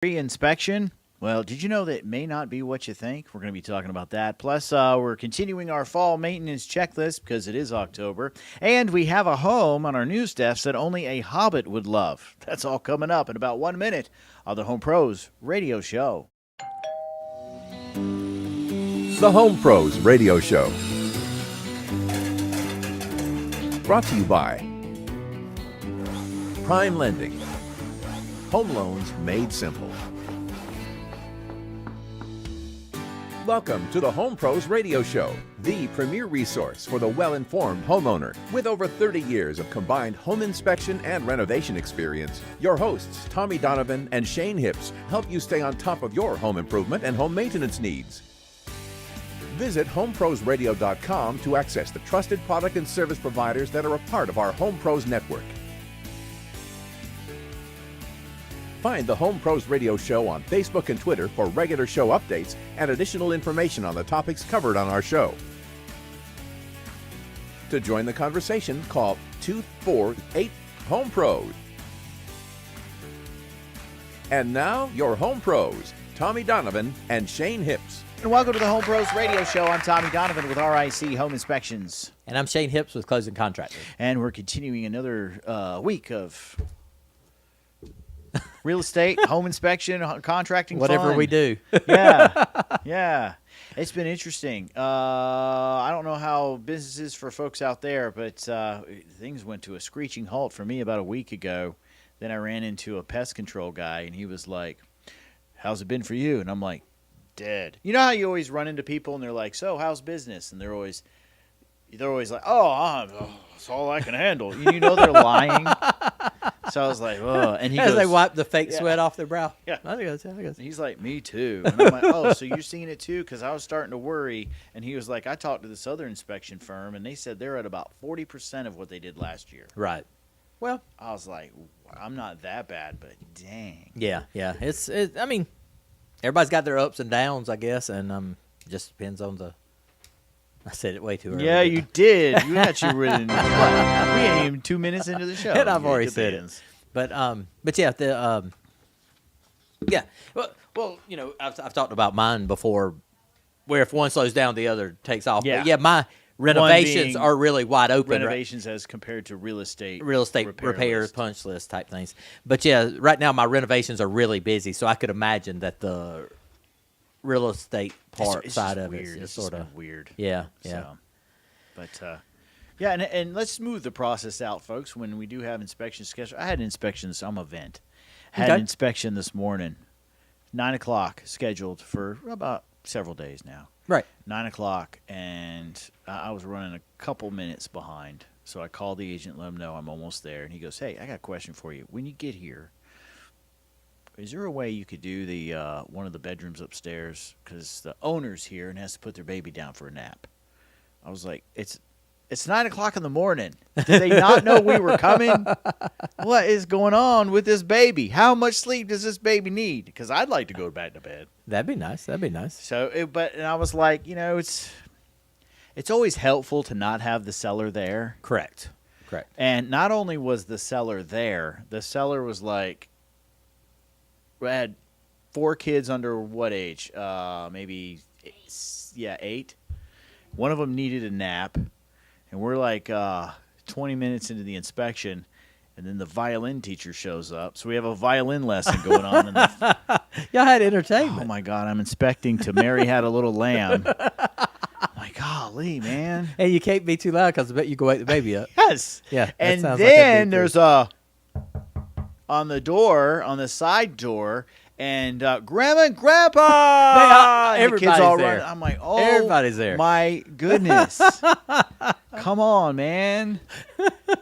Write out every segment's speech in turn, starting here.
Inspection. Well, did you know that it may not be what you think? We're going to be talking about that. Plus, we're continuing our fall maintenance checklist because it is October. And we have a home on our news desk that only a hobbit would love. That's all coming up in about 1 minute on the Home Pros Radio Show. The Home Pros Radio Show. Brought to you by Prime Lending. Home loans made simple. Welcome to the Home Pros Radio Show, the premier resource for the well-informed homeowner. With over 30 years of combined home inspection and renovation experience, your hosts, Tommy Donovan and Shane Hips, help you stay on top of your home improvement and home maintenance needs. Visit homeprosradio.com to access the trusted product and service providers that are a part of our Home Pros network. Find the Home Pros Radio Show on Facebook and Twitter for regular show updates and additional information on the topics covered on our show. To join the conversation, call 248-HOME-PROS. And now, your Home Pros, Tommy Donovan and Shane Hips. And welcome to the Home Pros Radio Show. I'm Tommy Donovan with RIC Home Inspections. And I'm Shane Hips with Closing Contractor. And we're continuing another week of real estate, home inspection, contracting, whatever fun. we do. Yeah. It's been interesting. I don't know how business is for folks out there, but things went to a screeching halt for me about a week ago. Then I ran into a pest control guy, and he was like, "How's it been for you?" And I'm like, "Dead." You know how you always run into people, and they're like, "So, how's business?" And they're always like, "That's all I can handle." You know they're lying. So I was like, "Oh," and he As goes, they wipe the fake sweat off their brow. Yeah. I guess. And he's like, "Me too." And I'm like, "Oh, so you're seeing it too?" Because I was starting to worry. And he was like, "I talked to this other inspection firm, and they said they're at about 40% of what they did last year." Right. Well, I was like, "I'm not that bad, but dang." yeah. I mean, everybody's got their ups and downs, I guess, and it just depends on the. I said it way too early. Yeah, you did. You actually really. We ain't even 2 minutes into the show. And I've already said it. But yeah, yeah. Well, you know, I've talked about mine before, where if one slows down, the other takes off. Yeah. But yeah, my renovations are really wide open. Renovations as compared to real estate repair list. punch list type things. But yeah, right now my renovations are really busy, so I could imagine that the real estate It's side just of weird. it is It's sort just of been weird. Yeah. So, but yeah, and let's smooth the process out, folks. When we do have inspections scheduled, I had inspections. I'm a vent. Had an inspection this morning, 9 o'clock scheduled for about several days now. Right. 9 o'clock, and I was running a couple minutes behind. So I called the agent, let him know I'm almost there, and he goes, "Hey, I got a question for you. When you get here, is there a way you could do the one of the bedrooms upstairs? Because the owner's here and has to put their baby down for a nap." I was like, It's 9 o'clock in the morning. Did they not know we were coming? What is going on with this baby? How much sleep does this baby need? Because I'd like to go back to bed. That'd be nice. So, and I was like, it's always helpful to not have the seller there. Correct. And not only was the seller there, the seller was like, we had 4 kids under what age? Maybe 8. One of them needed a nap. And we're like 20 minutes into the inspection, and then the violin teacher shows up. So we have a violin lesson going on. Y'all had entertainment. Oh, my God. I'm inspecting to Mary Had a Little Lamb. My golly, man. And you can't be too loud because I bet you can wake the baby up. Yes. Yeah. And then there's on the door, on the side door, and Grandma and Grandpa! And the kids everybody's all there. run. I'm like, oh, Everybody's there. My goodness. Come on, man.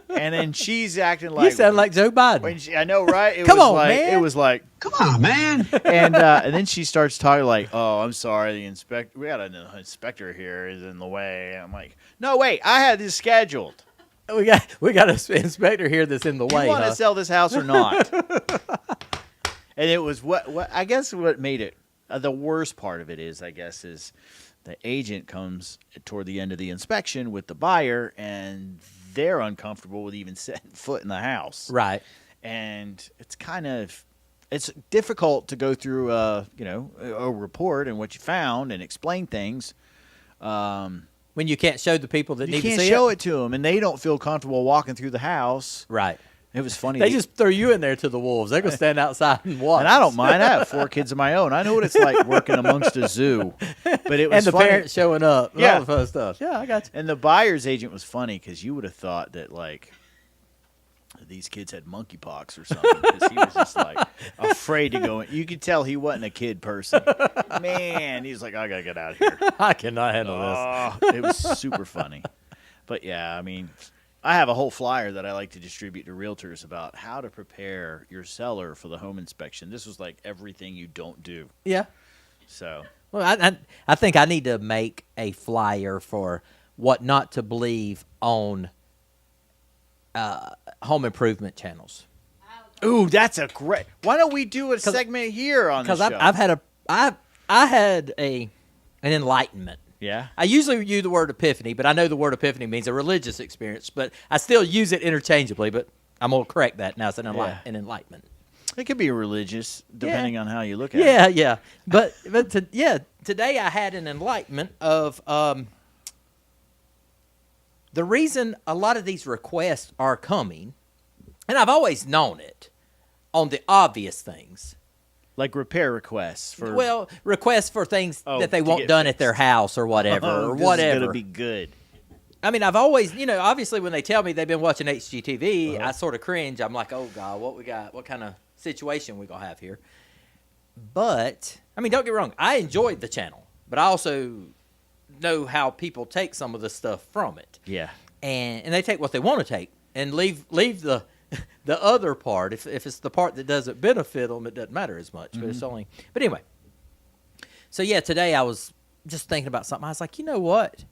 And then she's acting like... You sound like Joe Biden. I know, right? Come on, man. It was like... Come on, man. And then she starts talking like, "Oh, I'm sorry, we got an inspector here is in the way." And I'm like, "No, wait, I had this scheduled. We got an inspector here that's in the way. You want to sell this house or not?" And it was what I guess what made it the worst part of it is the agent comes toward the end of the inspection with the buyer, and they're uncomfortable with even setting foot in the house. Right. And it's kind of it's difficult to go through, a report and what you found and explain things. When you can't show the people that You need to can't see show it. it to them, and they don't feel comfortable walking through the house. Right. It was funny. They just throw you in there to the wolves. They're going to stand outside and watch. and I don't mind. I have 4 kids of my own. I know what it's like working amongst a zoo. But it was And the funny. parents showing up. And Yeah. all the fun stuff. Yeah, I got you. And the buyer's agent was funny because you would have thought that, like, these kids had monkeypox or something because he was just, like, afraid to go in. You could tell he wasn't a kid person. Man, he was like, I got to get out of here. I cannot handle this. Oh, it was super funny. But, yeah, I mean, I have a whole flyer that I like to distribute to realtors about how to prepare your seller for the home inspection. This was like everything you don't do. Yeah. So, Well, I think I need to make a flyer for what not to believe on home improvement channels. ooh, that's a great. Why don't we do a segment here on the Because show? I had an enlightenment. Yeah. I usually use the word epiphany, but I know the word epiphany means a religious experience, but I still use it interchangeably, but I'm going to correct that now. It's an enlightenment. It could be religious, depending on how you look at Yeah, it. yeah. Today I had an enlightenment of the reason a lot of these requests are coming, and I've always known it, on the obvious things. Like repair requests for. Well, requests for things that they to want get done fixed. at their house or whatever, or This whatever. is gonna be good. I mean, I've always, obviously when they tell me they've been watching HGTV, I sort of cringe. I'm like, oh, God, what we got? What kind of situation we going to have here? But, I mean, don't get me wrong. I enjoyed the channel, but I also know how people take some of the stuff from it. Yeah. And they take what they want to take and leave the the other part. If it's the part that doesn't benefit them, it doesn't matter as much. But it's only. But anyway. So yeah, today I was just thinking about something. I was like, you know what?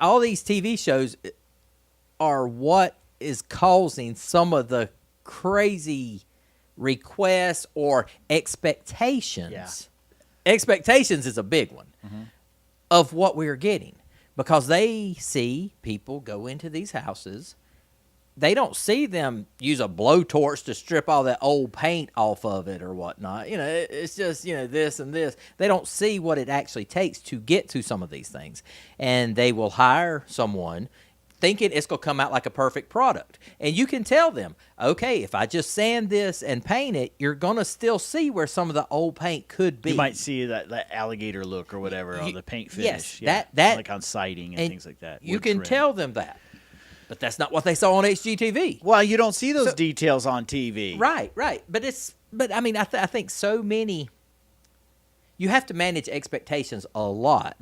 All these TV shows are what is causing some of the crazy requests or expectations. Yeah. Expectations is a big one of what we're getting because they see people go into these houses. They don't see them use a blowtorch to strip all that old paint off of it or whatnot. It's just, this and this. They don't see what it actually takes to get to some of these things. And they will hire someone thinking it's going to come out like a perfect product. And you can tell them, okay, if I just sand this and paint it, you're going to still see where some of the old paint could be. You might see that alligator look or whatever on the paint finish. Yes, yeah. that like on siding and things like that. You wood can trim. tell them that. But that's not what they saw on HGTV. Well, you don't see those details on TV. Right. But I mean, I think so many. You have to manage expectations a lot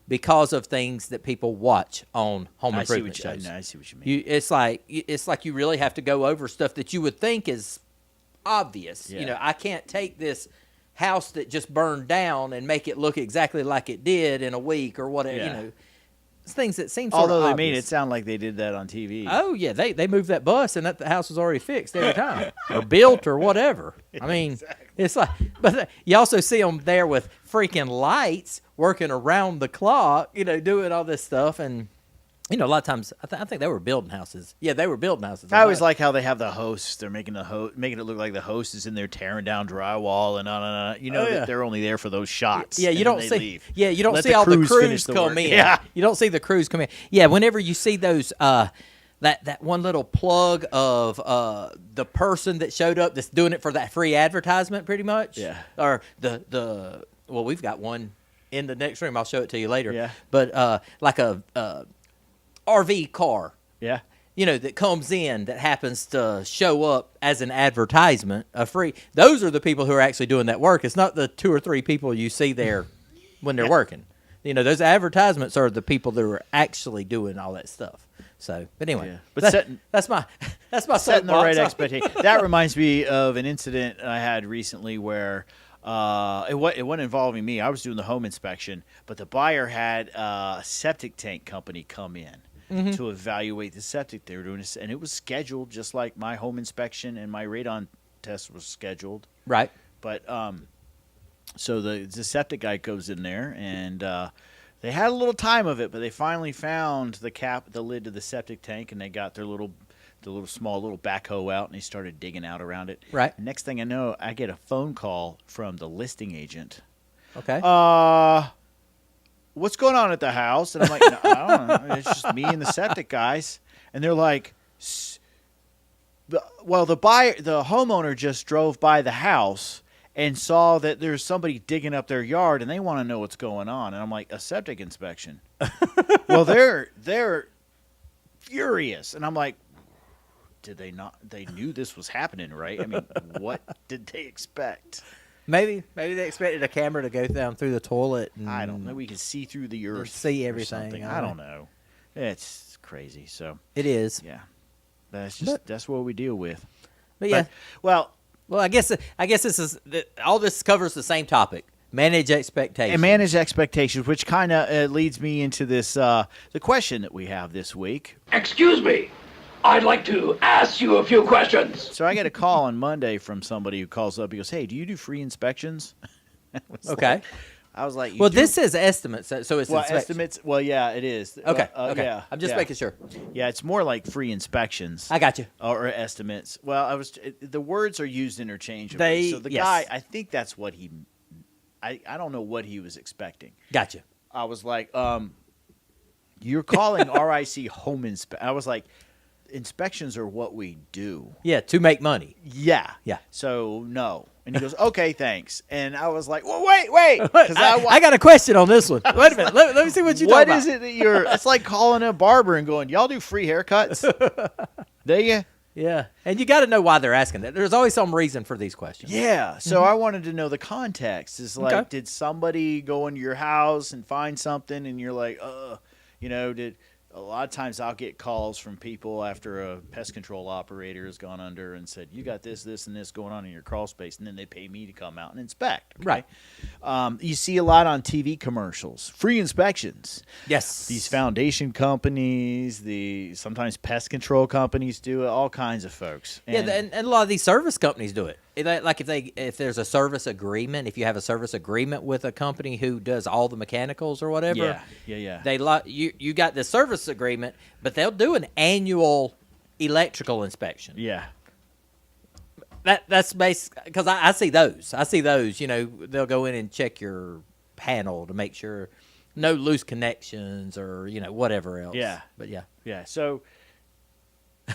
because of things that people watch on home improvement shows. I see what you mean. It's like you really have to go over stuff that you would think is obvious. Yeah. I can't take this house that just burned down and make it look exactly like it did in a week or whatever. Yeah. It's things that seem sort Although of they obvious. made it sound like they did that on TV. Oh yeah, they moved that bus and the house was already fixed every time, or built or whatever. I mean, It's like, but you also see them there with freaking lights working around the clock, doing all this stuff, and a lot of times I think they were building houses. Yeah, they were building houses. I always like how they have the hosts. They're making it look like the host is in there tearing down drywall and on. That they're only there for those shots. Yeah, you and don't then they see. leave. Yeah, you don't Let see all the finish crews the come work. in. Yeah. You don't see the crews come in. Yeah, whenever you see those, that one little plug of the person that showed up that's doing it for that free advertisement, pretty much. Yeah. Or well, we've got one in the next room. I'll show it to you later. Yeah. But like a RV car. Yeah. That comes in that happens to show up as an advertisement, a free. Those are the people who are actually doing that work. It's not the 2 or 3 people you see there when they're working. Those advertisements are the people that are actually doing all that stuff. So, but anyway, Yeah. But that's my setting the right soapbox. expectation. That reminds me of an incident I had recently where it wasn't involving me. I was doing the home inspection, but the buyer had a septic tank company come in to evaluate the septic they were doing, and it was scheduled just like my home inspection and my radon test was scheduled. Right. But so the septic guy goes in there, and they had a little time of it, but they finally found the lid to the septic tank, and they got their little the little backhoe out, and he started digging out around it. Right. Next thing I know, I get a phone call from the listing agent. Okay. What's going on at the house? And I'm like, no, I don't know. It's just me and the septic guys. And they're like, the homeowner just drove by the house and saw that there's somebody digging up their yard, and they want to know what's going on. And I'm like, a septic inspection. Well, they're furious. And I'm like, did they not? They knew this was happening, right? I mean, what did they expect? Maybe they expected a camera to go down through the toilet. And I don't know. We can see through the earth. see or everything. something. I don't know. It's crazy. So It is. yeah, that's what we deal with. But yeah. Well, I guess this is all. This covers the same topic: manage expectations. and manage expectations, which kind of leads me into this the question that we have this week. Excuse me. I'd like to ask you a few questions. So I get a call on Monday from somebody who calls up. He goes, "Hey, do you do free inspections?" Okay. I was like, Well, this says estimates, so it's inspection. estimates. Well, yeah, it is. Okay. Okay. Yeah, I'm just yeah. making sure. Yeah, it's more like free inspections. I got you. Or estimates. Well, the words are used interchangeably. So the yes. guy, I think that's what I don't know what he was expecting. Gotcha. I was like, you're calling RIC home inspection. I was like, inspections are what we do. Yeah, to make money. Yeah. Yeah. So no. And he goes, okay, thanks. And I was like, well, wait. 'Cause I got a question on this one. Wait a minute. Let me see what you What talking is about. it that you're? It's like calling a barber and going, y'all do free haircuts? Do you? Yeah, and you got to know why they're asking that. There's always some reason for these questions. Yeah. So I wanted to know the context. Is like, Okay. did somebody go into your house and find something, and you're like, a lot of times I'll get calls from people after a pest control operator has gone under and said, you got this, and this going on in your crawl space, and then they pay me to come out and inspect. Okay? Right. You see a lot on TV commercials, free inspections. Yes. These foundation companies, sometimes pest control companies do it, all kinds of folks. and a lot of these service companies do it. Like if there's a service agreement, if you have a service agreement with a company who does all the mechanicals or whatever, yeah. you got the service agreement, but they'll do an annual electrical inspection. Yeah. That's basic because I see those. They'll go in and check your panel to make sure no loose connections or whatever else. Yeah. But yeah. Yeah. So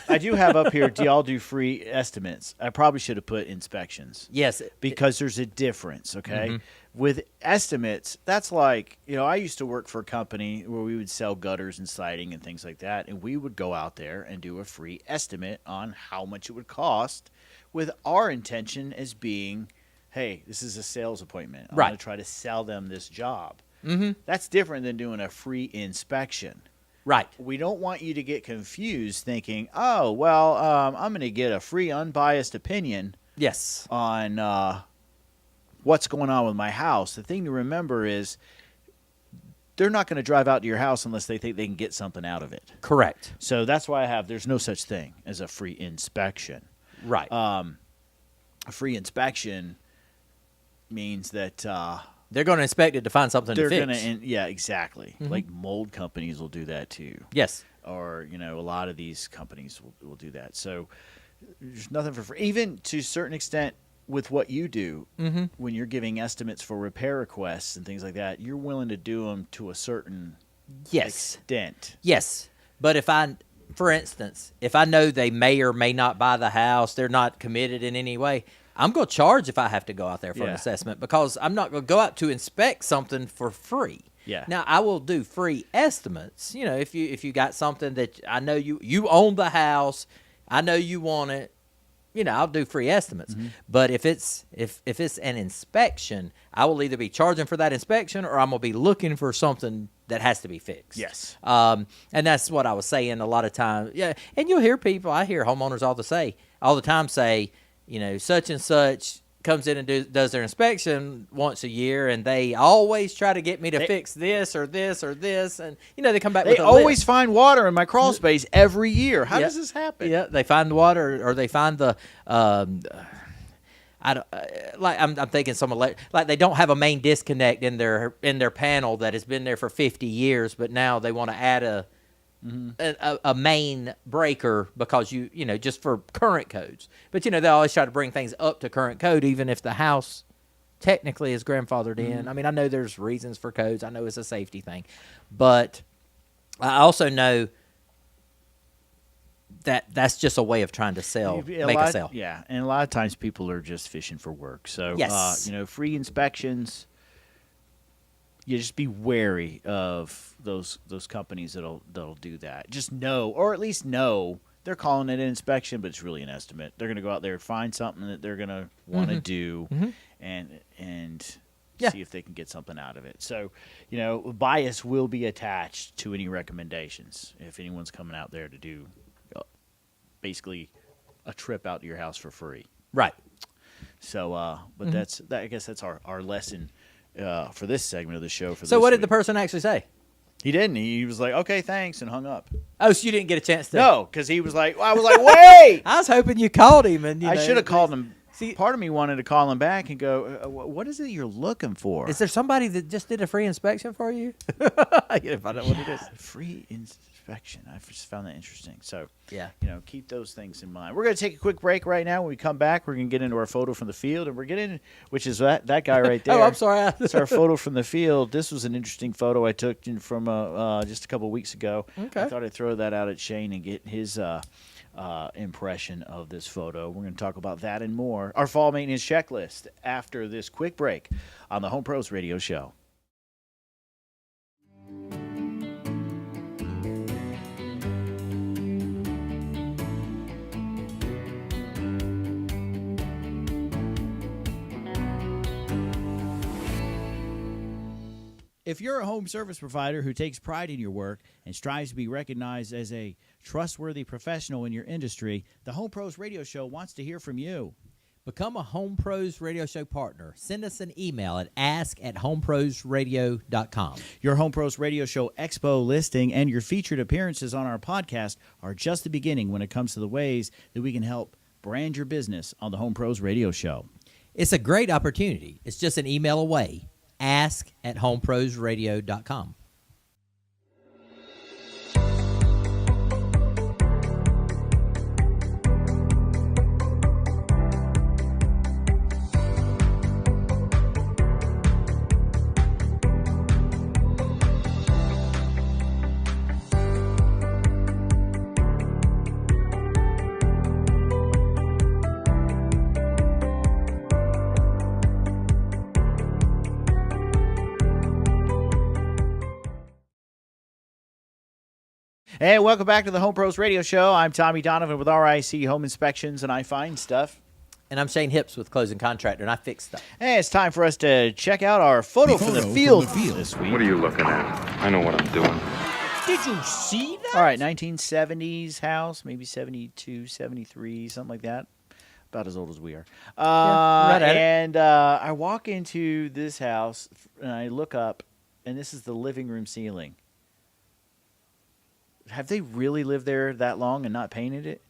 I do have up here, do y'all do free estimates? I probably should have put inspections. Yes. Because there's a difference, okay? Mm-hmm. With estimates, that's like, I used to work for a company where we would sell gutters and siding and things like that, and we would go out there and do a free estimate on how much it would cost, with our intention as being, hey, this is a sales appointment. I'm going to try to sell them this job. Mm-hmm. That's different than doing a free inspection. Right. We don't want you to get confused thinking, oh, well, I'm going to get a free unbiased opinion Yes. on what's going on with my house. The thing to remember is they're not going to drive out to your house unless they think they can get something out of it. Correct. So that's why there's no such thing as a free inspection. Right. A free inspection means that they're going to inspect it to find something to they're fix. going to, yeah, exactly. Mm-hmm. Like mold companies will do that too. Yes. Or, a lot of these companies will do that. So there's nothing for free. Even to a certain extent with what you do, Mm-hmm. when you're giving estimates for repair requests and things like that, you're willing to do them to a certain extent. Yes. But for instance, if I know they may or may not buy the house, they're not committed in any way, I'm going to charge if I have to go out there for an assessment, because I'm not going to go out to inspect something for free. Yeah. Now, I will do free estimates. If you got something that I know you own the house, I know you want it, I'll do free estimates. Mm-hmm. But if it's an inspection, I will either be charging for that inspection or I'm going to be looking for something that has to be fixed. Yes. And that's what I was saying a lot of times. Yeah. And you'll hear I hear homeowners all the time say, such and such comes in and does their inspection once a year, and they always try to get me to fix this or this or this, and they come back. They with a always list. find water in my crawl space every year. How does this happen? Yeah, they find the water, or they find the. I don't I'm thinking like they don't have a main disconnect in their panel that has been there for 50 years, but now they want to add a main breaker because you know, just for current codes. But, you know, they always try to bring things up to current code, even if the house technically is grandfathered in. I mean, I know there's reasons for codes. I know it's a safety thing. But I also know that that's just a way of trying to sell, make a sale. Yeah, and a lot of times people are just fishing for work. So, Yes. you know, free inspections. You just be wary of those companies that'll do that. Just know, or at least know, they're calling it an inspection, but it's really an estimate. They're going to go out there and find something that they're going to want to do, and see if they can get something out of it. So, you know, bias will be attached to any recommendations if anyone's coming out there to do basically a trip out to your house for free. Right. So, but I guess that's our lesson for this segment of the show. So what did the person actually say? He didn't. He was like, "Okay, thanks," and hung up. Oh, so you didn't get a chance to? No, because he was like, I was like, "Wait!" I was hoping you called him, and I should have called him. See, Part of me wanted to call him back and go, "What is it you're looking for?" is there somebody that just did a free inspection for you? If I know what it is. Free inspection. I just found that interesting. So, Yeah. you know, keep those things in mind. We're going to take a quick break right now. When we come back, we're going to get into our photo from the field, and we're getting, which is that guy right there. Oh, I'm sorry. It's our photo from the field. This was an interesting photo I took from just a couple of weeks ago. Okay. I thought I'd throw that out at Shane and get his impression of this photo. We're going to talk about that and more. Our fall maintenance checklist after this quick break on the Home Pros Radio Show. If you're a home service provider who takes pride in your work and strives to be recognized as a trustworthy professional in your industry, the Home Pros Radio Show wants to hear from you. Become a Home Pros Radio Show partner. Send us an email at ask@homeprosradio.com. Your Home Pros Radio Show Expo listing and your featured appearances on our podcast are just the beginning when it comes to the ways that we can help brand your business on the Home Pros Radio Show. It's a great opportunity. It's just an email away. Ask@homeprosradio.com. Hey, welcome back to the Home Pros Radio Show. I'm Tommy Donovan with RIC Home Inspections, and I find stuff. And I'm Shane Hips with Closing Contractor, and I fix stuff. Hey, it's time for us to check out our photo from the field this week. What are you looking at? I know what I'm doing. Did you see that? All right, 1970s house, maybe 72, 73, something like that. About as old as we are. right at it. And I walk into this house, and I look up, and this is the living room ceiling. Have they really lived there that long and not painted it?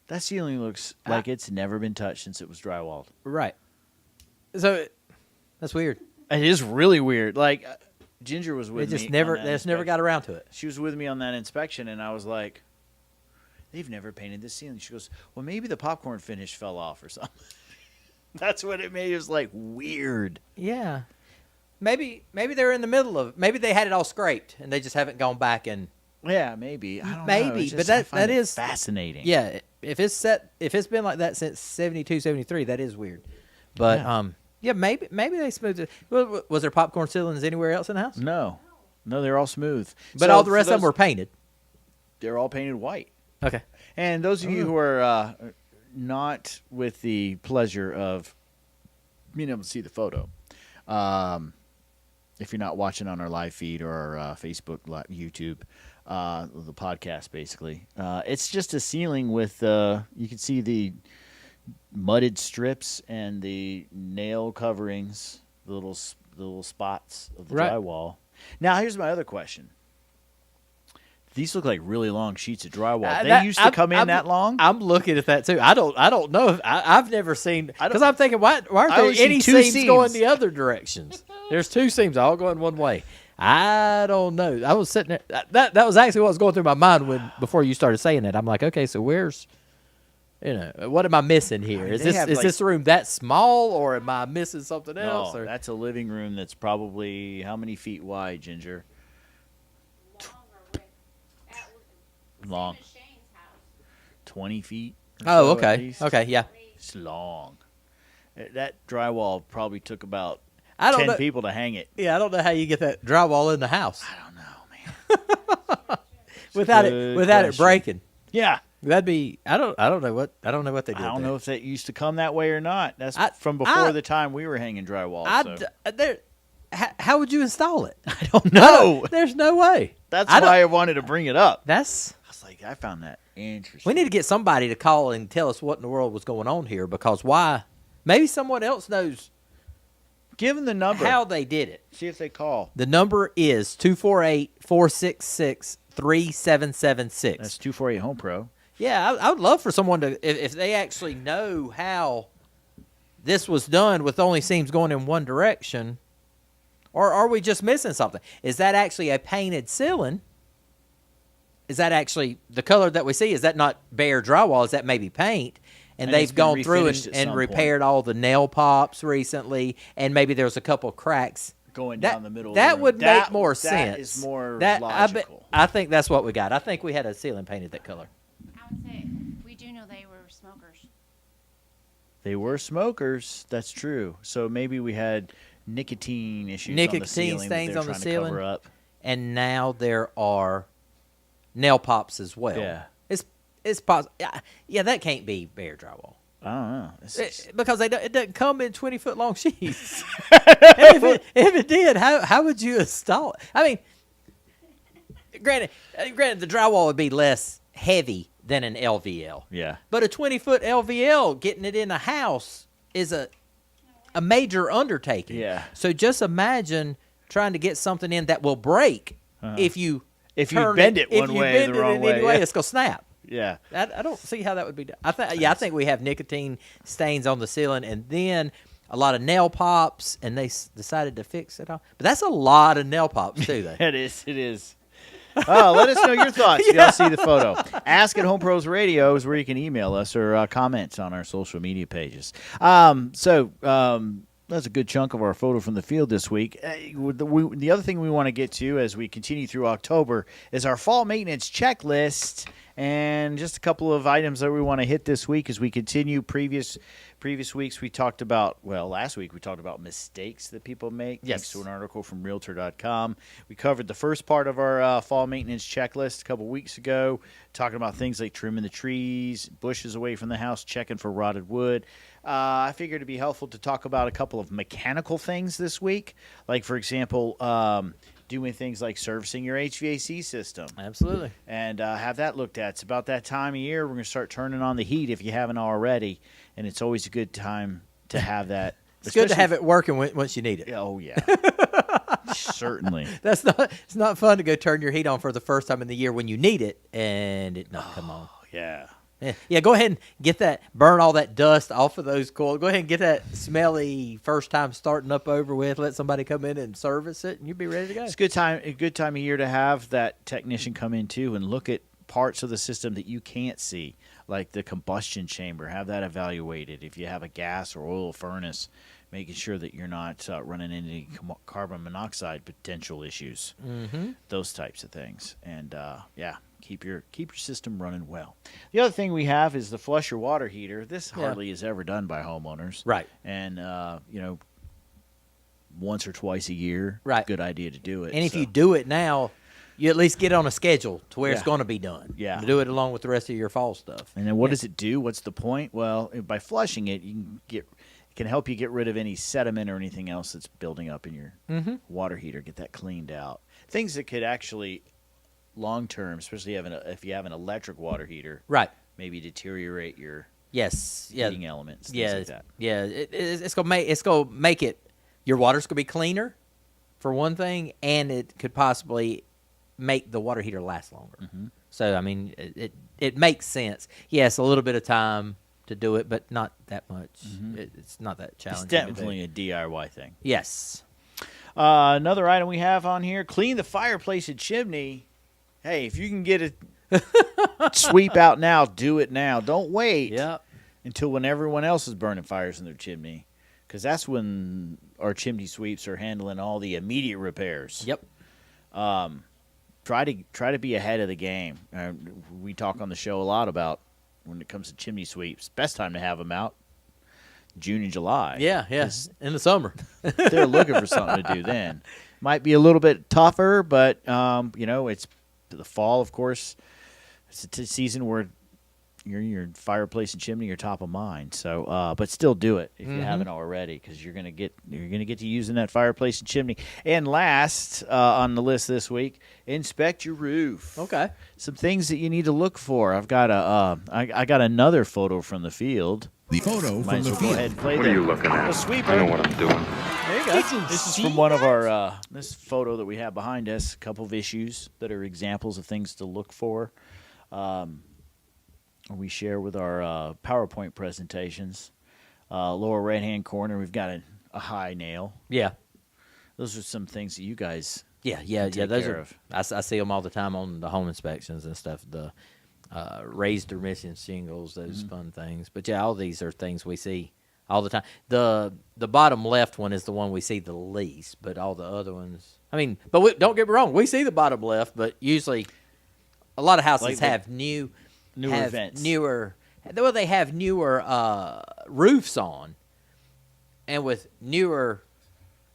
That ceiling looks like it's never been touched since it was drywalled. Right. So that's weird. It is really weird. Like, Ginger was with They just me. never, on they that just never inspection. got around to it. She was with me on that inspection, and I was like, they've never painted this ceiling. She goes, well, maybe the popcorn finish fell off or something. That's what it made. It was like weird. Yeah. Maybe they're in the middle of. Maybe they had it all scraped and they just haven't gone back and. Yeah, maybe. I don't know. Maybe, It's but just, I find that it is fascinating. Yeah, if it's been like that since 72, 73, that is weird. But Yeah. maybe they smoothed it. Was there popcorn ceilings anywhere else in the house? No, they're all smooth. But So all the for rest of them those- were painted. They're all painted white. Okay. And those of you who are not with the pleasure of being able to see the photo, if you're not watching on our live feed or our Facebook, YouTube, the podcast, basically, it's just a ceiling with you can see the mudded strips and the nail coverings, the little spots of the Right. drywall. Now, here's my other question. These look like really long sheets of drywall. They used to come in that long? I'm looking at that too. I don't know if I've never seen because I'm thinking why aren't I there only see any two seams going seams. the other directions? There's two seams all going one way. I don't know. I was sitting there. That was actually what was going through my mind before you started saying it. I'm like, okay, so where's, what am I missing here? Is this room that small, or am I missing something else? No, Or? that's a living room that's probably how many feet wide, Ginger? Long. 20 feet. or Oh, so, at okay. least. Okay, yeah. It's long. That drywall probably took about I don't 10 know. people to hang it. Yeah, I don't know how you get that drywall in the house I don't know, man. without good it question. breaking. Yeah. That'd be. I don't know what they did. I don't there. know if that used to come that way or not. That's from I- before the time we were hanging drywall. So. How would you install it? I don't know. There's no way. That's I don't- why I wanted to bring it up. I That's. was like, I found that interesting. We need to get somebody to call and tell us what in the world was going on here, because why? Maybe someone else knows Give them the number. how they did it. See if they call. The number is 248-466-3776. That's 248 Home Pro. Yeah, I would love for someone to, if they actually know how this was done with only seams going in one direction, or are we just missing something? Is that actually a painted ceiling? Is that actually the color that we see? Is that not bare drywall? Is that maybe paint? And And it's they've been gone through refinished at and some repaired all the nail pops recently, and maybe there's a couple cracks Going that, down the middle of that the room. would That- make more sense. That is more That- logical. I think that's what we got. I think we had a ceiling painted that color. I would say we do know they were smokers. They were smokers. That's true. So maybe we had nicotine issues on the Nicotine ceiling that stains they're on the trying to ceiling. cover up. And now there are nail pops as well. Yeah. It's possible. Yeah, that can't be bare drywall. I don't know. This is- Because it doesn't come in 20-foot long sheets. And if it did, how would you install it? I mean, granted, the drywall would be less heavy than an LVL. yeah. But a 20-foot LVL, getting it in a house is a major undertaking. Yeah. So just imagine trying to get something in that will break if you If you turn bend it if one you way, bend the it wrong in way, any way, yeah. it's gonna snap. Yeah. I don't see how that would be done. I think we have nicotine stains on the ceiling, and then a lot of nail pops, and they decided to fix it all. But that's a lot of nail pops too, though. It is. It is. Oh, let us know your thoughts. Y'all see the photo. Ask at Home Pros Radio is where you can email us or comment on our social media pages. That's a good chunk of our photo from the field this week. The other thing we want to get to as we continue through October is our fall maintenance checklist, and just a couple of items that we want to hit this week as we continue. Previous weeks we talked about, last week we talked about mistakes that people make. Yes. Thanks to an article from Realtor.com. We covered the first part of our fall maintenance checklist a couple weeks ago, talking about things like trimming the trees, bushes away from the house, checking for rotted wood. I figured it'd be helpful to talk about a couple of mechanical things this week, like, for example, doing things like servicing your HVAC system. Absolutely. And have that looked at. It's about that time of year we're going to start turning on the heat if you haven't already, and it's always a good time to have that. It's good to have it working once you need it. Oh, yeah. Certainly. It's not fun to go turn your heat on for the first time in the year when you need it and it not come on. Yeah. Yeah, go ahead and burn all that dust off of those coils. Go ahead and get that smelly first time starting up over with. Let somebody come in and service it, and you'll be ready to go. It's a good time of year to have that technician come in too and look at parts of the system that you can't see, like the combustion chamber. Have that evaluated. If you have a gas or oil furnace, making sure that you're not running into any carbon monoxide potential issues. Mm-hmm. Those types of things. And keep your system running well. The other thing we have is the flush your water heater. This hardly is ever done by homeowners. Right. And once or twice a year, Right. good idea to do it. And if So- you do it now, you at least get on a schedule to where it's Yeah. going to be done. Yeah. Do it along with the rest of your fall stuff. And then what does it do? What's the point? Well, by flushing it, it can help you get rid of any sediment or anything else that's building up in your water heater. Get that cleaned out. Things that could actually, long term, especially if you have an electric water heater, Right. maybe deteriorate your Yes. Yeah. heating elements. Things Yeah. like that. Yeah. It's gonna make it. Your water's gonna be cleaner, for one thing, and it could possibly make the water heater last longer. Mm-hmm. So I mean, it makes sense. Yes, a little bit of time to do it, but not that much. It's not that challenging. It's definitely a DIY thing. Yes. Another item we have on here: clean the fireplace and chimney. Hey, if you can get a sweep out now, do it now. Don't wait until when everyone else is burning fires in their chimney, because that's when our chimney sweeps are handling all the immediate repairs. Yep. Try to be ahead of the game. We talk on the show a lot about when it comes to chimney sweeps. Best time to have them out June and July. Yeah, yes, in the summer. They're looking for something to do then. Might be a little bit tougher, but it's the fall, of course. It's a season where your fireplace and chimney are top of mind. So, but still do it if you haven't already, because you're gonna get to using that fireplace and chimney. And last on the list this week, inspect your roof. Okay. Some things that you need to look for. I've got I got another photo from the field. The photo Might as well go ahead and play What are you looking at? The sweeper. I know what I'm doing. There you go. This is from one of our this photo that we have behind us. A couple of issues that are examples of things to look for. We share with our PowerPoint presentations. Lower right-hand corner, we've got a high nail. Yeah. Those are some things that you guys Yeah. take Those care are. of. I see them all the time on the home inspections and stuff. The raised or missing shingles, those fun things. But yeah, all these are things we see all the time. The bottom left one is the one we see the least, but all the other ones. I mean, but don't get me wrong, we see the bottom left, but usually a lot of houses have newer vents. They have newer roofs on, and with newer.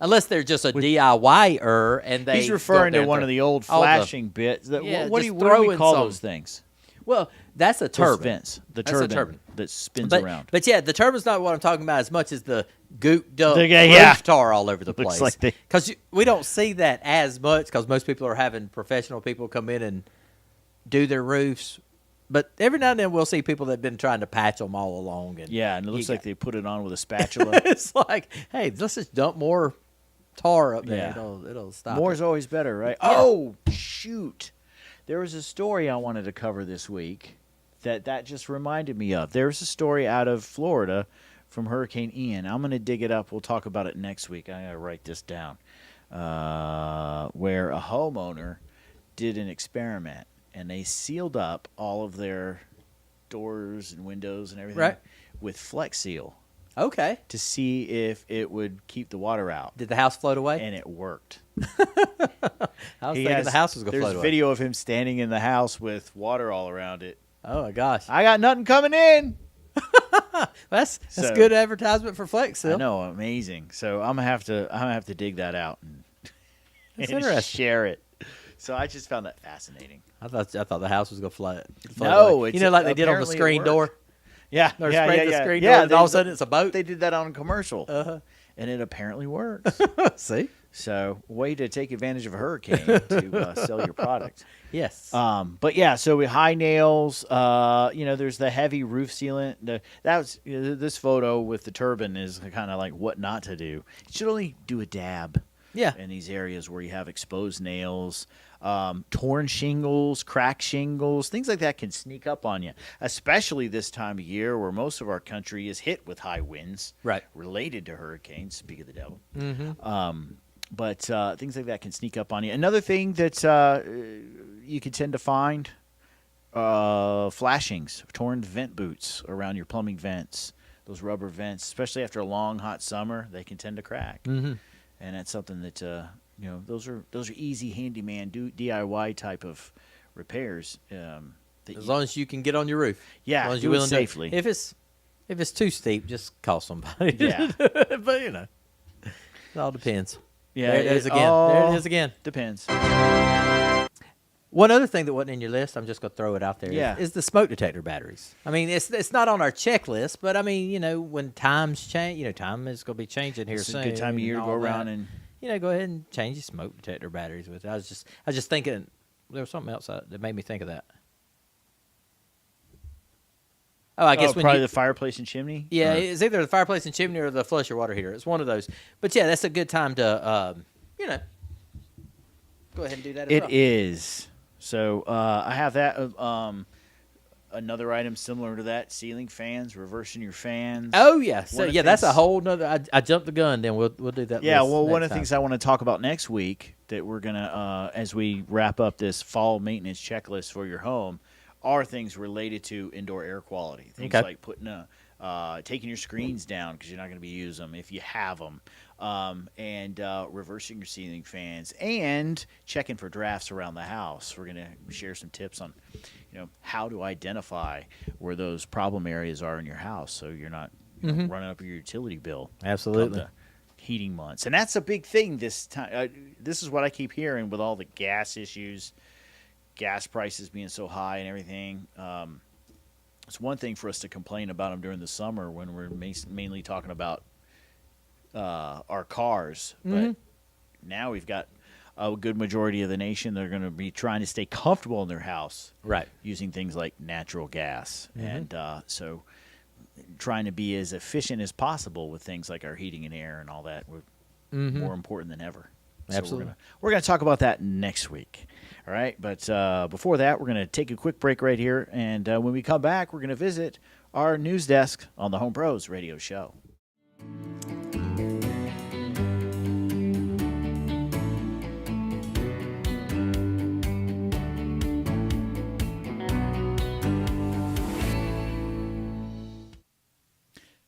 Unless they're just a DIY-er and they. He's referring go to there one and of the old all flashing bits. What Yeah, do just you throw in call some- those things? Well, that's a Those turbine. vents. The That's a turbine, turbine. that spins But, around. but yeah, the turbine's not what I'm talking about as much as the gooped up Yeah. roof tar all over the Looks place. like they- Because we don't see that as much because most people are having professional people come in and do their roofs. But every now and then we'll see people that have been trying to patch them all along. And Yeah, and it looks you like they put it on with a spatula. it's like, hey, let's just dump more tar up there. Yeah. It'll stop. More it. is always better, right? Yeah. Oh, shoot. There was a story I wanted to cover this week that just reminded me of. There's a story out of Florida from Hurricane Ian. I'm going to dig it up. We'll talk about it next week. I got to write this down. Where a homeowner did an experiment, and they sealed up all of their doors and windows and everything Right. with Flex Seal Okay. to see if it would keep the water out. Did the house float away? And it worked. I was thinking the house was going to float There's away. video of him standing in the house with water all around it. Oh, my gosh. I got nothing coming in. That's So- good advertisement for Flex Seal. I know, amazing. So I'm gonna have to dig that out That's and interesting. share it. So I just found that fascinating. I thought the house was gonna float. No, away. it's you know, like they did on the apparently it screen worked. door. Yeah, They're yeah, spraying yeah, the yeah. screen Yeah, door, and all of a sudden it's a boat. They did that on a commercial, and it apparently works. See? So way to take advantage of a hurricane to sell your product. Yes. But yeah, so with high nails, there's the heavy roof sealant. This photo with the turbine is kind of like what not to do. You should only do a dab. Yeah. In these areas where you have exposed nails, torn shingles, cracked shingles, things like that can sneak up on you, especially this time of year where most of our country is hit with high winds, Right. related to hurricanes. Speak of the devil. But things like that can sneak up on you. Another thing that you can tend to find, flashings, torn vent boots around your plumbing vents. Those rubber vents, especially after a long, hot summer, they can tend to crack. Mm-hmm. And that's something that those are easy handyman DIY type of repairs. As long as you can get on your roof. Yeah, as long as do you're it willing safely. To. If it's too steep, just call somebody. Yeah. But it all depends. Yeah, There it is again. all There it is again. Depends. One other thing that wasn't in your list, I'm just going to throw it out there, Yeah. is the smoke detector batteries. I mean, it's not on our checklist, but I mean, when times change, time is going to be changing here It's soon. a good time of year to and go all around that. and go ahead and change your smoke detector batteries with it. I was just thinking there was something else that made me think of that. Oh, I guess when probably you, the fireplace and chimney. yeah, Or- it's either the fireplace and chimney or the flusher water heater. It's one of those. But yeah, that's a good time to go ahead and do that as It well. is. So I have that. another item similar to that, ceiling fans, reversing your fans. Oh yeah, so One of the yeah, that's a things- whole nother. I jumped the gun. Then we'll do that. Yeah, list well, one next of the time. things I want to talk about next week that we're going to, as we wrap up this fall maintenance checklist for your home, are things related to indoor air quality. Things Okay. like taking your screens down because you're not going to be using them if you have them, and reversing your ceiling fans and checking for drafts around the house. We're going to share some tips on, how to identify where those problem areas are in your house so you're not running up your utility bill. Absolutely. come to heating months, and that's a big thing this time. This is what I keep hearing with all the gas issues, gas prices being so high and everything. It's one thing for us to complain about them during the summer when we're mainly talking about our cars, but now we've got a good majority of the nation that are going to be trying to stay comfortable in their house, Right. using things like natural gas, and so trying to be as efficient as possible with things like our heating and air and all that. We're more important than ever. So Absolutely. we're gonna talk about that next week. All right, but before that, we're gonna take a quick break right here, and when we come back, we're gonna visit our news desk on the Home Pros Radio Show.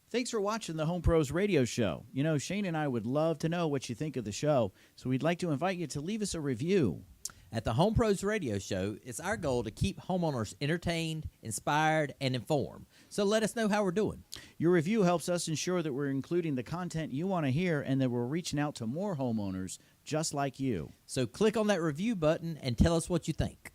Thanks for watching the Home Pros Radio Show. Shane and I would love to know what you think of the show, so we'd like to invite you to leave us a review. At the Home Pros Radio Show, it's our goal to keep homeowners entertained, inspired, and informed. So let us know how we're doing. Your review helps us ensure that we're including the content you want to hear and that we're reaching out to more homeowners just like you. So click on that review button and tell us what you think.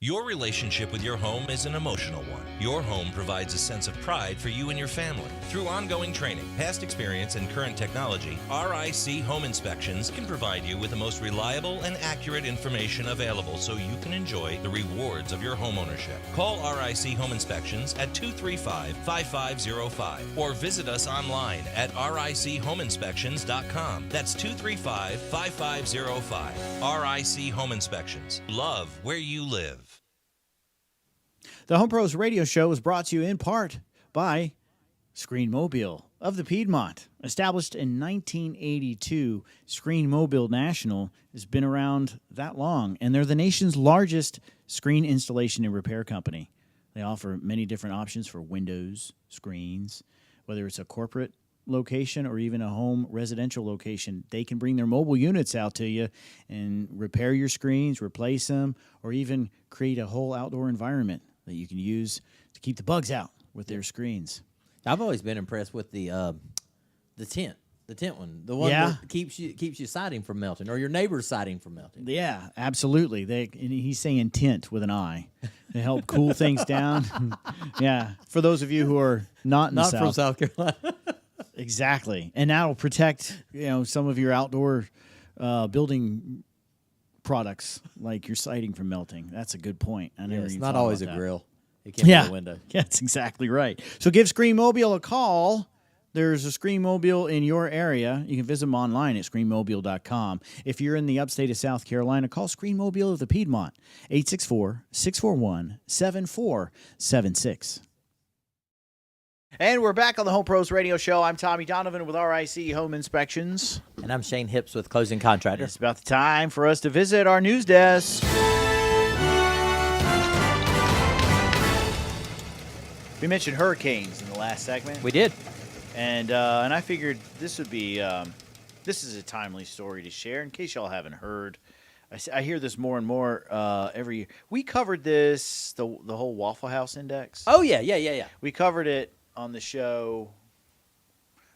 Your relationship with your home is an emotional one. Your home provides a sense of pride for you and your family. Through ongoing training, past experience, and current technology, RIC Home Inspections can provide you with the most reliable and accurate information available so you can enjoy the rewards of your home ownership. Call RIC Home Inspections at 235-5505 or visit us online at richomeinspections.com. That's 235-5505. RIC Home Inspections. Love where you live. The Home Pros Radio Show is brought to you in part by Screen Mobile of the Piedmont. Established in 1982, Screen Mobile National has been around that long, and they're the nation's largest screen installation and repair company. They offer many different options for windows, screens, whether it's a corporate location or even a home residential location. They can bring their mobile units out to you and repair your screens, replace them, or even create a whole outdoor environment that you can use to keep the bugs out with their screens. I've always been impressed with the tent one, the one Yeah. that keeps your siding from melting or your neighbor's siding from melting. Yeah, absolutely. And he's saying tint with an I to help cool things down. Yeah, for those of you who are not in Not the from South. South Carolina. Exactly. And that'll protect, some of your outdoor building products like your siding from melting. That's a good point. I never It's even not thought always a about that. grill. It can be a window. That's exactly right. So give Screen Mobile a call. There's a Screen Mobile in your area. You can visit them online at screenmobile.com. If you're in the upstate of South Carolina, call Screen Mobile of the Piedmont, 864-641-7476. And we're back on the Home Pros Radio Show. I'm Tommy Donovan with RIC Home Inspections. And I'm Shane Hips with Closing Contractor. It's about the time for us to visit our news desk. We mentioned hurricanes in the last segment. We did. And I figured this would be this is a timely story to share in case y'all haven't heard. I hear this more and more every year. We covered this, the whole Waffle House Index. Oh, yeah. We covered it on the show.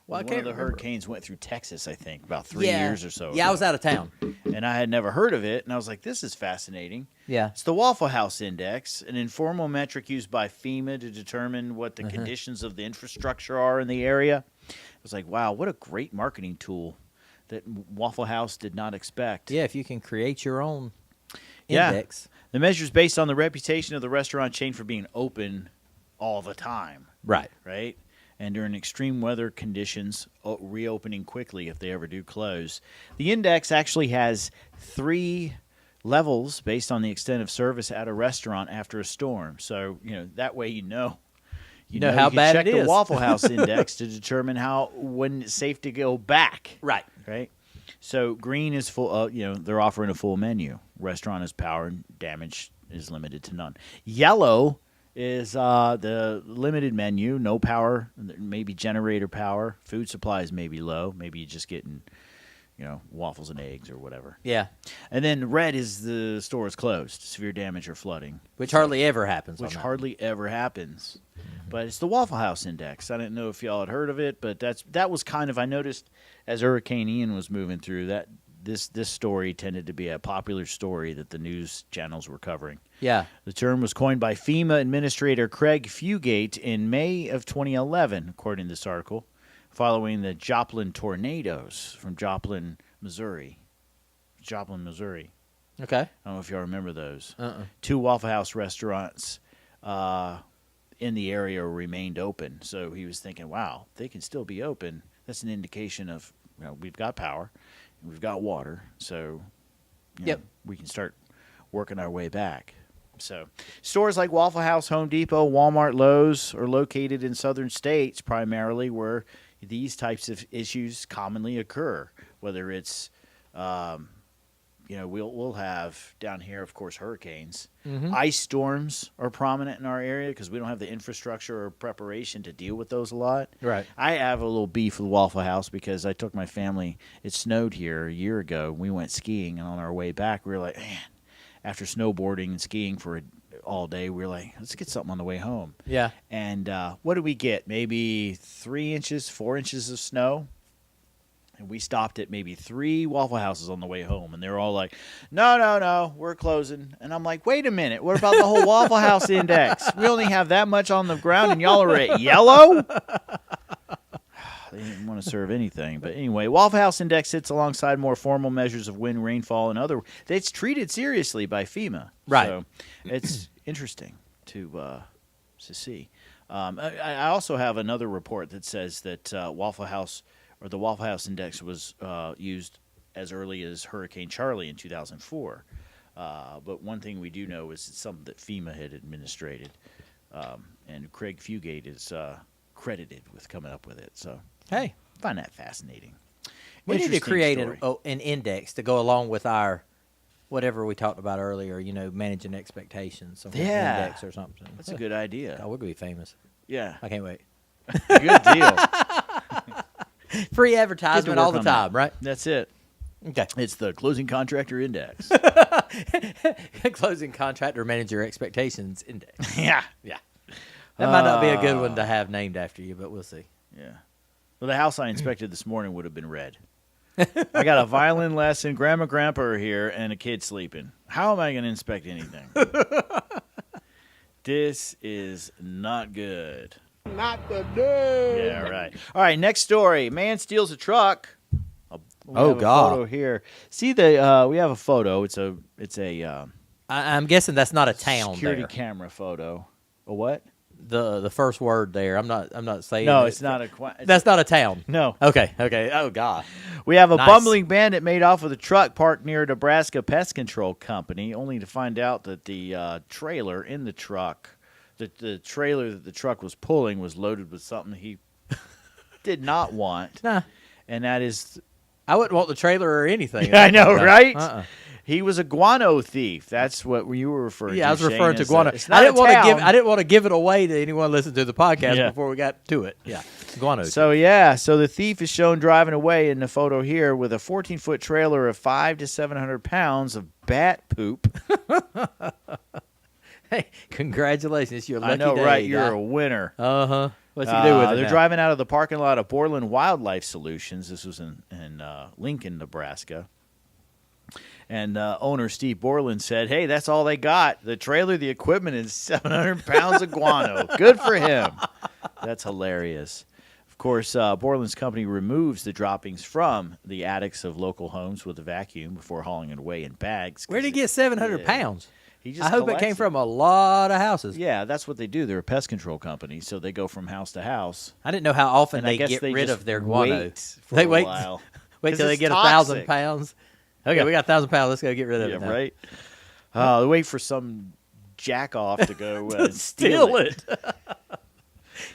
Well, I One can't of the remember. hurricanes went through Texas, I think, about 3 years or so Yeah, I ago. was out of town. And I had never heard of it, and I was like, this is fascinating. Yeah. It's the Waffle House Index, an informal metric used by FEMA to determine what the conditions of the infrastructure are in the area. I was like, wow, what a great marketing tool that Waffle House did not expect. Yeah, if you can create your own Yeah. index. The measure is based on the reputation of the restaurant chain for being open all the time, Right. right? And during extreme weather conditions, reopening quickly if they ever do close. The index actually has three levels based on the extent of service at a restaurant after a storm. So, that way you know how you can bad check it the is. Waffle House index to determine when it's safe to go back. Right. Right. So green is full. They're offering a full menu. Restaurant is power and damage is limited to none. Yellow is the limited menu, no power, maybe generator power. Food supplies may be low. Maybe you're just getting, waffles and eggs or whatever. Yeah. And then red is the store is closed, severe damage or flooding. Which hardly ever happens. Which on that. hardly ever happens. But it's the Waffle House Index. I didn't know if y'all had heard of it, but that was kind of, I noticed as Hurricane Ian was moving through, that this story tended to be a popular story that the news channels were covering. Yeah. The term was coined by FEMA Administrator Craig Fugate in May of 2011, according to this article, following the Joplin tornadoes from Joplin, Missouri. Okay. I don't know if y'all remember those. 2 Waffle House restaurants in the area remained open. So he was thinking, wow, they can still be open. That's an indication of, we've got power, and we've got water, so we can start working our way back. So stores like Waffle House, Home Depot, Walmart, Lowe's are located in southern states primarily where these types of issues commonly occur, whether it's we'll have down here, of course, hurricanes. Ice storms are prominent in our area because we don't have the infrastructure or preparation to deal with those a lot. Right. I have a little beef with Waffle House because I took my family. It snowed here a year ago. We went skiing, and on our way back, we were like, man, after snowboarding and skiing for all day, we were like, let's get something on the way home. Yeah. And what did we get? Maybe 3 inches, 4 inches of snow. And we stopped at maybe 3 Waffle Houses on the way home. And they were all like, no, we're closing. And I'm like, wait a minute. What about the whole Waffle House index? We only have that much on the ground, and y'all are at yellow? They didn't want to serve anything. But anyway, Waffle House index sits alongside more formal measures of wind, rainfall, and other. It's treated seriously by FEMA. Right. So it's interesting to see. I also have another report that says that Waffle House – or the Waffle House Index was used as early as Hurricane Charlie in 2004. But one thing we do know is it's something that FEMA had administrated. And Craig Fugate is credited with coming up with it. So Hey. I find that fascinating. We need to Interesting create story. an index to go along with our whatever we talked about earlier, managing expectations. Some Yeah. index or something. That's a good idea. God, we're going to be famous. Yeah. I can't wait. Good deal. Free Get to advertisement work all the on time, that. right? That's it. Okay. It's the Closing Contractor Index. Closing Contractor Manager Expectations Index. Yeah. Yeah. That might not be a good one to have named after you, but we'll see. Yeah. Well, the house I inspected this morning would have been red. I got a violin lesson, Grandma, Grandpa are here, and a kid sleeping. How am I going to inspect anything? This is not good. Not the day. Yeah, right. All right, next story. Man steals a truck. We Oh, have a God. photo here. See the we have a photo. It's a I'm guessing that's not a town security there. camera photo. A what? The first word there. I'm not saying. No, it. it's not a. That's not a town. No. Okay. Oh God. We have a Nice. bumbling bandit made off with a truck parked near a Nebraska pest control company, only to find out that the trailer in the truck, the trailer that the truck was pulling was loaded with something he did not want. Nah. And that is... I wouldn't want the trailer or anything. I know, right? Uh-uh. He was a guano thief. That's what you were referring to. Yeah, I was Shane, referring to as guano. it's not I didn't a want to town. I didn't want to give it away to anyone listening to the podcast Yeah. before we got to it. Yeah, guano. So the thief is shown driving away in the photo here with a 14-foot trailer of 500 to 700 pounds of bat poop. Hey, congratulations! It's your lucky I know, day, right? You're guy. a winner. What's he do with it? They're now? driving out of the parking lot of Borland Wildlife Solutions. This was in Lincoln, Nebraska. And owner Steve Borland said, hey, that's all they got. The trailer, the equipment, is 700 pounds of guano. Good for him. That's hilarious. Of course, Borland's company removes the droppings from the attics of local homes with a vacuum before hauling it away in bags. Where did he get 700 pounds? He just I hope it collects came from a lot of houses. Yeah, that's what they do. They're a pest control company, so they go from house to house. I didn't know how often And I they guess get they rid just of their guano. wait for they a wait, while. wait 'Cause till they it's get toxic. 1,000 pounds. Okay, we got 1,000 pounds. Let's go get rid of Yeah, it now. right. Wait for some jack off to go and Steal it.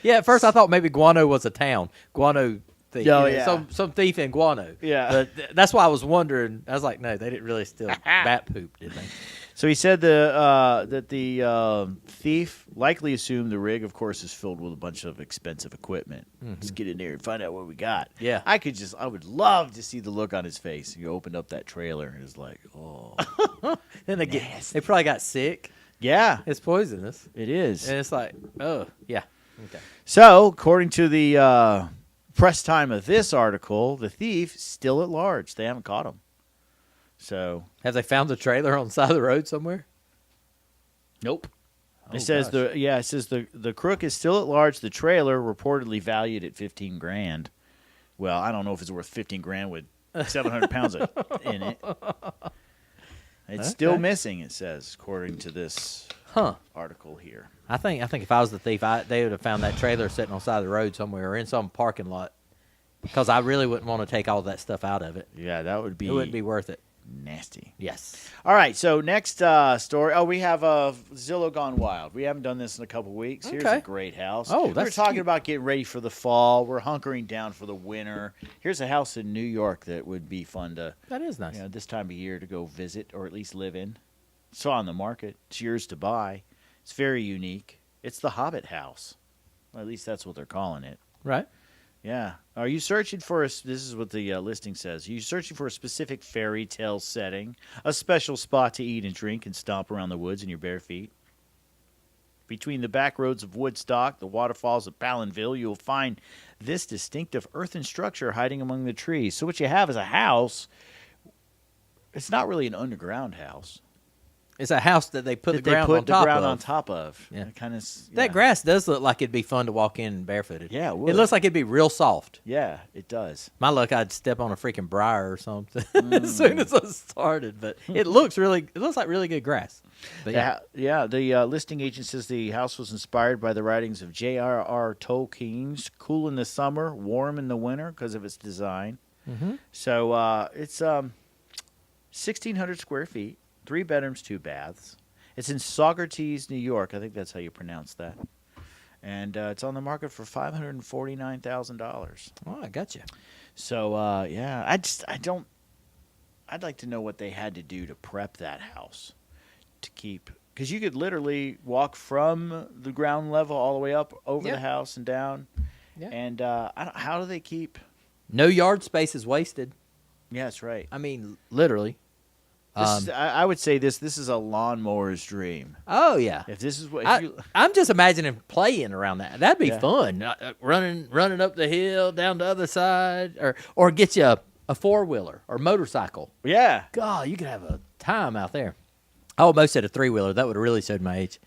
Yeah, at first I thought maybe Guano was a town. Guano thief. Oh, You know, yeah. some thief in Guano. Yeah. But that's why I was wondering. I was like, no, they didn't really steal bat poop, did they? So he said that the thief likely assumed the rig, of course, is filled with a bunch of expensive equipment. Let's get in there and find out what we got. Yeah. I would love to see the look on his face. He opened up that trailer and was like, oh. Then they they probably got sick. Yeah, It's poisonous. it is. And it's like, oh, yeah. Okay. So, according to the press time of this article, the thief still at large. They haven't caught him. So, Have they found the trailer on the side of the road somewhere? nope. Oh, It says gosh. the crook is still at large. The trailer reportedly valued at $15,000. Well, I don't know if it's worth $15,000 with 700 pounds in it. It's still Okay. missing. It says, according to this article here. I think if I was the thief, they would have found that trailer sitting on the side of the road somewhere or in some parking lot, because I really wouldn't want to take all that stuff out of it. Yeah, that would be It wouldn't be worth it. nasty. Yes. All right, so next story. Oh, we have Zillow Gone Wild. We haven't done this in a couple weeks. Here's Okay. a great house. Oh, We're that's talking cute. about getting ready for the fall. We're hunkering down for the winter. Here's a house in New York that would be fun to, That is nice. this time of year to go visit or at least live in. It's on the market. It's yours to buy. It's very unique. It's the Hobbit house. Well, at least that's what they're calling it. Right? Yeah. Are you searching for this is what the listing says. Are you searching for a specific fairy tale setting, a special spot to eat and drink and stomp around the woods in your bare feet? Between the back roads of Woodstock, the waterfalls of Palinville, you'll find this distinctive earthen structure hiding among the trees. So what you have is a house. It's not really an underground house. It's a house that they put That the ground on top of. on top of. Yeah. Kind of. That grass does look like it'd be fun to walk in barefooted. Yeah, it It would. looks like it'd be real soft. Yeah, it does. My luck, I'd step on a freaking briar or something as soon as I started. But it looks like really good grass. But The listing agent says the house was inspired by the writings of J.R.R. Tolkien's "Cool in the summer, warm in the winter" because of its design. Mm-hmm. So it's 1,600 square feet, 3 bedrooms, 2 baths. It's in Saugerties, New York. I think that's how you pronounce that. And it's on the market for $549,000. Oh, I got you. So I'd like to know what they had to do to prep that house to keep, because you could literally walk from the ground level all the way up over Yeah. the house and down. Yeah. And how do they keep? No yard space is wasted. Yeah, that's right. I mean, literally. I would say this is a lawnmower's dream. Oh yeah. If this is what I'm just imagining playing around that. That'd be Yeah. fun. Running up the hill down the other side, or get you a 4-wheeler or motorcycle. yeah. God, you could have a time out there. I almost said a 3-wheeler. That would have really showed my age.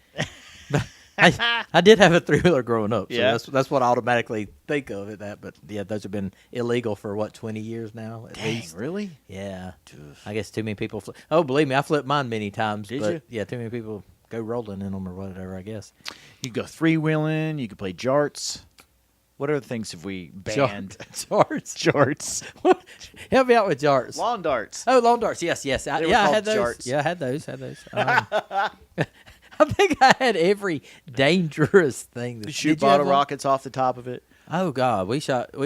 I did have a 3-wheeler growing up, so Yeah. that's what I automatically think of it. But yeah, those have been illegal for 20 years now at Dang, least. really? Yeah, I guess too many people. Oh, believe me, I flipped mine many times. Did but you? Yeah, too many people go rolling in them or whatever. I guess. You could go 3-wheeling. You could play jarts. What other things have we banned? Jarts. Jarts. Help me out with jarts. Lawn darts. Oh, lawn darts. Yes. They were I called had those. jarts. Yeah, I had those. I think I had every dangerous thing. You shoot Did you have bottle one? rockets off the top of it. Oh God, we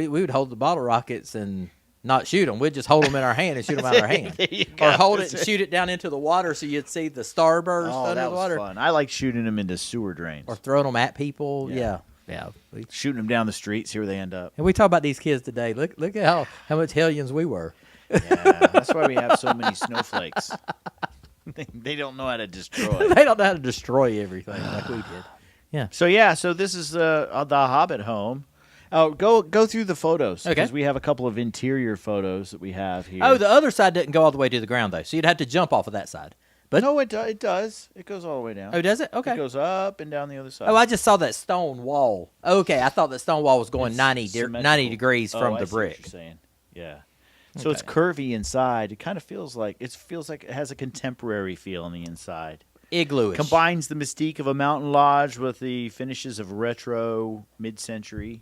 would hold the bottle rockets and not shoot them. We'd just hold them in our hand and shoot them out of our hand, There you or go. hold it and shoot it down into the water so you'd see the starburst Oh, under that the was water, fun. I like shooting them into sewer drains. or throwing them at people. Yeah. Yeah. Shooting them down the street, see where they end up. And we talk about these kids today. Look at how much hellions we were. Yeah, that's why we have so many snowflakes. They don't know how to destroy. They don't know how to destroy everything like we did. So this is the Hobbit home. Oh, go through the photos Okay. because we have a couple of interior photos that we have here. Oh, the other side didn't go all the way to the ground though, so you'd have to jump off of that side. But no, it does. It goes all the way down. oh, does it? Okay. It goes up and down the other side. Oh, I just saw that stone wall. Okay, I thought that stone wall was going It's 90 symmetrical. degrees from I the see what brick. you're saying. Yeah. So it's curvy inside. It kind of feels like it has a contemporary feel on the inside. Igloo-ish. Combines the mystique of a mountain lodge with the finishes of retro mid-century,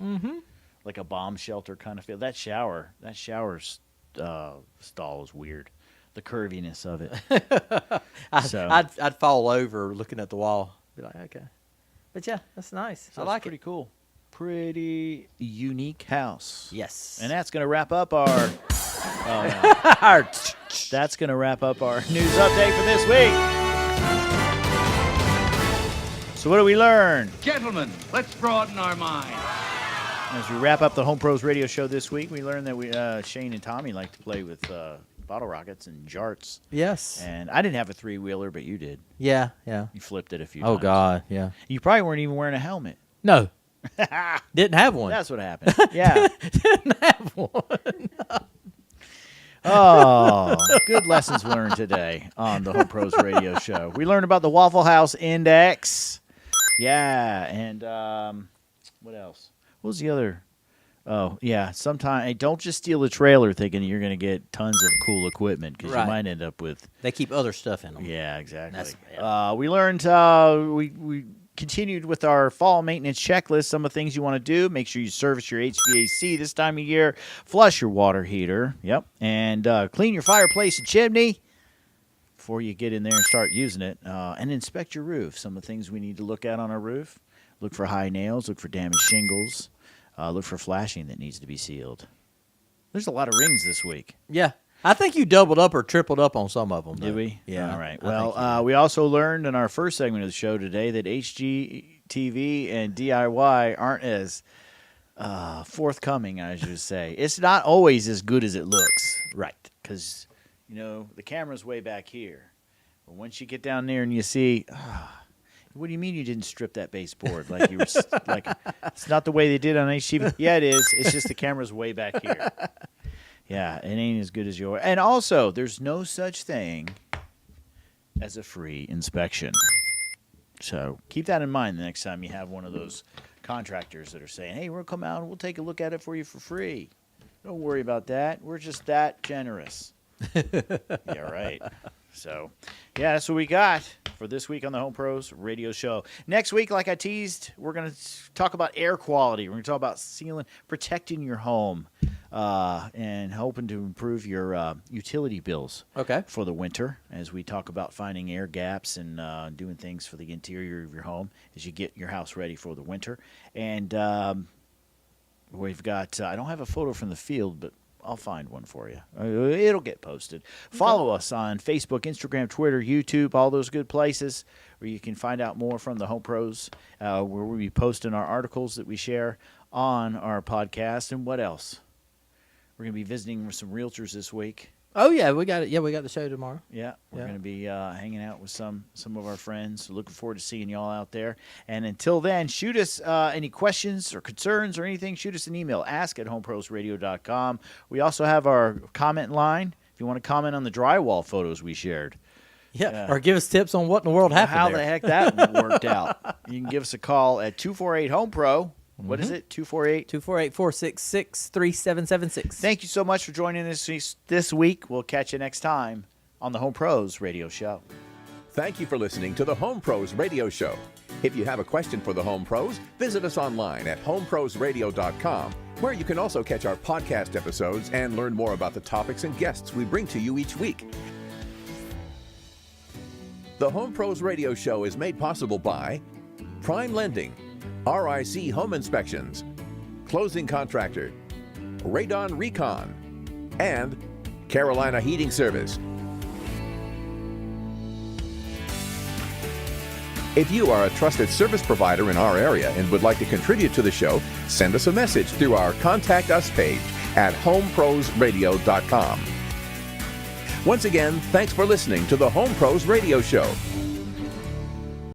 like a bomb shelter kind of feel. That shower stall is weird. the curviness of it. I'd fall over looking at the wall. Be like, okay. But yeah, that's nice. So I like pretty it. cool. Pretty unique house. Yes. And that's going to wrap up our. That's going to wrap up our news update for this week. So what do we learn? Gentlemen, let's broaden our minds. As we wrap up the Home Pros Radio Show this week, we learned that Shane and Tommy like to play with bottle rockets and jarts. Yes. And I didn't have a three-wheeler, but you did. Yeah. You flipped it a few Oh, times. God. Yeah. You probably weren't even wearing a helmet. No. Didn't have one. That's what happened. Yeah. Didn't have one. Oh, good lessons learned today on the Home Pros Radio Show. We learned about the Waffle House Index. Yeah, and what else? What was the other? Oh, yeah. Sometimes hey, don't just steal a trailer thinking you're going to get tons of cool equipment because Right. you might end up with. They keep other stuff in them. Yeah, exactly. That's- We learned we continued with our fall maintenance checklist. Some of the things you want to do: make sure you service your HVAC this time of year, flush your water heater. Yep, and clean your fireplace and chimney before you get in there and start using it, and inspect your roof. Some of the things we need to look at on our roof: look for high nails, look for damaged shingles, look for flashing that needs to be sealed. There's a lot of rings this week. Yeah. I think you doubled up or tripled up on some of them. Did though. we? Yeah. All right. I think you Well, we also learned in our first segment of the show today that HGTV and DIY aren't as forthcoming, I should say. It's not always as good as it looks. Right. Because, the camera's way back here. But once you get down there and you see, what do you mean you didn't strip that baseboard? Like you were, like it's not the way they did on HGTV. Yeah, it is. It's just the camera's way back here. Yeah, it ain't as good as yours. And also, there's no such thing as a free inspection. So keep that in mind the next time you have one of those contractors that are saying, hey, we'll come out and we'll take a look at it for you for free. Don't worry about that. We're just that generous. Yeah, right. So, yeah, that's what we got for this week on the Home Pros Radio Show. Next week, like I teased, we're going to talk about air quality. We're going to talk about sealing, protecting your home, and hoping to improve your utility bills for the winter as we talk about finding air gaps and doing things for the interior of your home as you get your house ready for the winter. And we've got, I don't have a photo from the field, but I'll find one for you. It'll get posted. Follow us on Facebook, Instagram, Twitter, YouTube, all those good places where you can find out more from the Home Pros, where we'll be posting our articles that we share on our podcast. And what else? We're going to be visiting with some realtors this week. Oh, yeah, we got it. Yeah, we got the show tomorrow. Yeah, we're Yeah. going to be hanging out with some of our friends. So looking forward to seeing y'all out there. And until then, shoot us any questions or concerns or anything. Shoot us an email, ask@homeprosradio.com. We also have our comment line if you want to comment on the drywall photos we shared. Yeah, or give us tips on what in the world happened How there. the heck that worked out. You can give us a call at 248-HOME-PRO. What is it? 248? 248-466-3776. Thank you so much for joining us this week. We'll catch you next time on the Home Pros Radio Show. Thank you for listening to the Home Pros Radio Show. If you have a question for the Home Pros, visit us online at homeprosradio.com, where you can also catch our podcast episodes and learn more about the topics and guests we bring to you each week. The Home Pros Radio Show is made possible by Prime Lending, RIC Home Inspections, Closing Contractor, Radon Recon, and Carolina Heating Service. If you are a trusted service provider in our area and would like to contribute to the show, send us a message through our Contact Us page at homeprosradio.com. Once again, thanks for listening to the Home Pros Radio Show.